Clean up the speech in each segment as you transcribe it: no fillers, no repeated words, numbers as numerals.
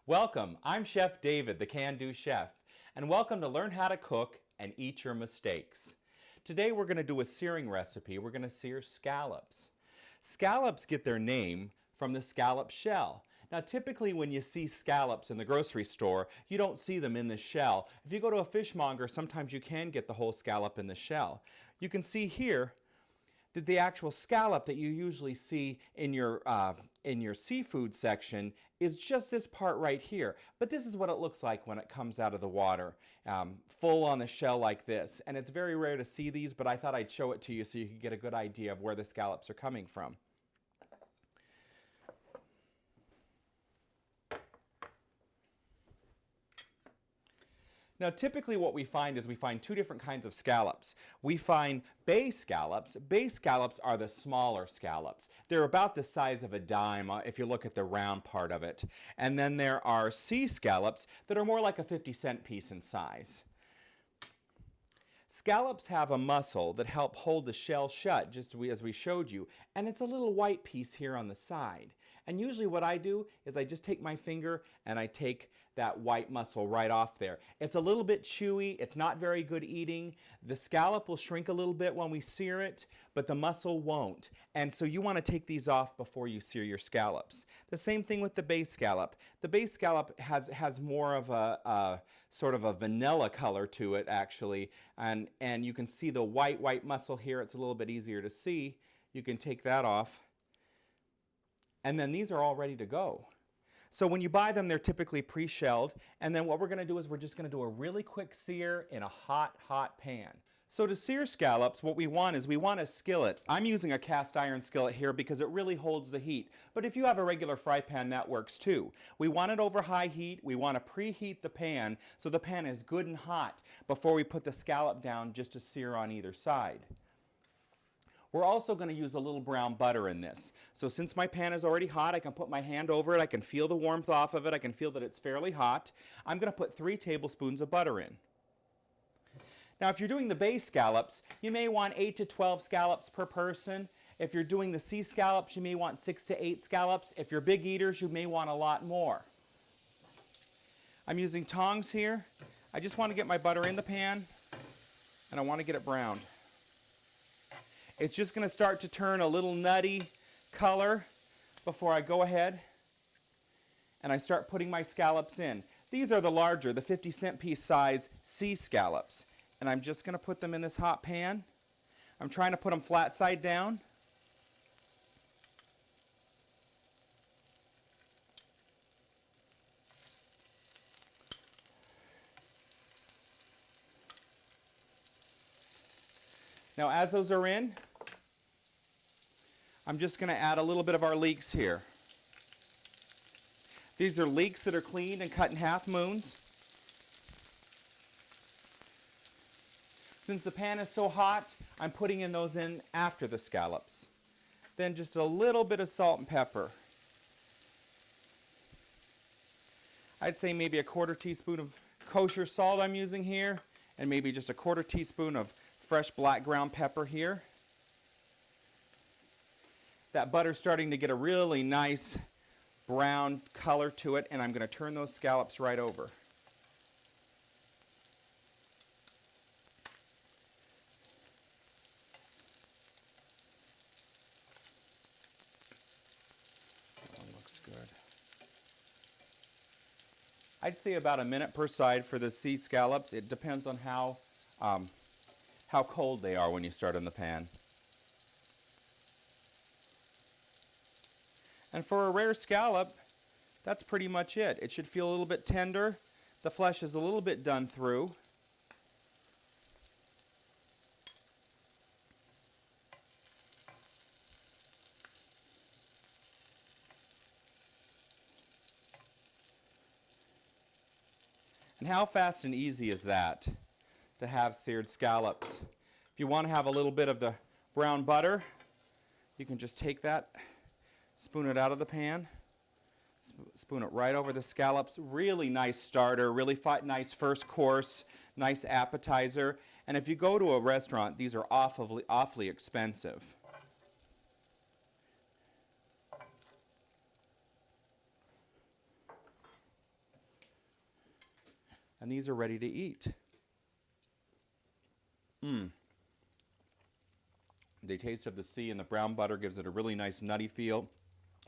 Welcome, I'm Chef David, the Can-Do Chef, and welcome to Learn How to Cook and Eat Your Mistakes. Today we're going to do a searing recipe. We're going to sear scallops. Scallops get their name from the scallop shell. Now typically when you see scallops in the grocery store, you don't see them in the shell. If you go to a fishmonger, sometimes you can get the whole scallop in the shell. You can see here that the actual scallop that you usually see in your seafood section is just this part right here. But this is what it looks like when it comes out of the water, full on the shell like this. And it's very rare to see these, but I thought I'd show it to you so you could get a good idea of where the scallops are coming from. Now typically what we find is we find two different kinds of scallops. We find bay scallops. Bay scallops are the smaller scallops. They're about the size of a dime if you look at the round part of it. And then there are sea scallops that are more like a 50-cent piece in size. Scallops have a muscle that helps hold the shell shut, just as we showed you, and it's a little white piece here on the side. And usually what I do is I just take my finger and I take that white muscle right off there. It's a little bit chewy, it's not very good eating. The scallop will shrink a little bit when we sear it, but the muscle won't. And so you want to take these off before you sear your scallops. The same thing with the bay scallop. The bay scallop has more of a sort of a vanilla color to it actually, and you can see the white muscle here. It's a little bit easier to see. You can take that off. And then these are all ready to go. So when you buy them, they're typically pre-shelled. And then what we're going to do is we're just going to do a really quick sear in a hot pan. So to sear scallops, what we want is we want a skillet. I'm using a cast iron skillet here because it really holds the heat. But if you have a regular fry pan, that works too. We want it over high heat. We want to preheat the pan so the pan is good and hot before we put the scallop down just to sear on either side. We're also going to use a little brown butter in this. So since my pan is already hot, I can put my hand over it. I can feel the warmth off of it. I can feel that it's fairly hot. I'm going to put 3 tablespoons of butter in. Now if you're doing the bay scallops, you may want 8 to 12 scallops per person. If you're doing the sea scallops, you may want 6 to 8 scallops. If you're big eaters, you may want a lot more. I'm using tongs here. I just want to get my butter in the pan, and I want to get it browned. It's just going to start to turn a little nutty color before I go ahead and I start putting my scallops in. These are the larger, the 50-cent piece size sea scallops. And I'm just going to put them in this hot pan. I'm trying to put them flat side down. Now as those are in, I'm just going to add a little bit of our leeks here. These are leeks that are cleaned and cut in half moons. Since the pan is so hot, I'm putting in those in after the scallops. Then just a little bit of salt and pepper. I'd say maybe a 1/4 teaspoon of kosher salt I'm using here, and maybe just a 1/4 teaspoon of fresh black ground pepper here. That butter's starting to get a really nice brown color to it, and I'm going to turn those scallops right over. That one looks good. I'd say about a minute per side for the sea scallops. It depends on how cold they are when you start in the pan. And for a rare scallop, that's pretty much it. It should feel a little bit tender. The flesh is a little bit done through. And how fast and easy is that to have seared scallops? If you want to have a little bit of the brown butter, you can just take that, spoon it out of the pan, spoon it right over the scallops. Really nice starter, really nice first course, nice appetizer. And if you go to a restaurant, these are awfully expensive. And these are ready to eat. The taste of the sea and the brown butter gives it a really nice nutty feel.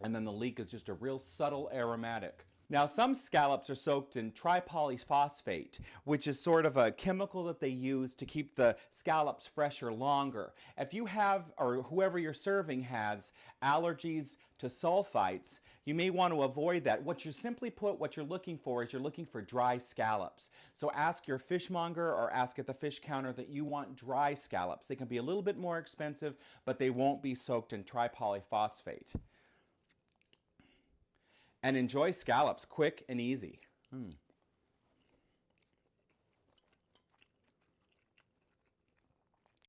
And then the leek is just a real subtle aromatic. Now, some scallops are soaked in tripolyphosphate, which is sort of a chemical that they use to keep the scallops fresher longer. If you have, or whoever you're serving has, allergies to sulfites, you may want to avoid that. What you're looking for is you're looking for dry scallops. So ask your fishmonger or ask at the fish counter that you want dry scallops. They can be a little bit more expensive, but they won't be soaked in tripolyphosphate. And enjoy scallops, quick and easy.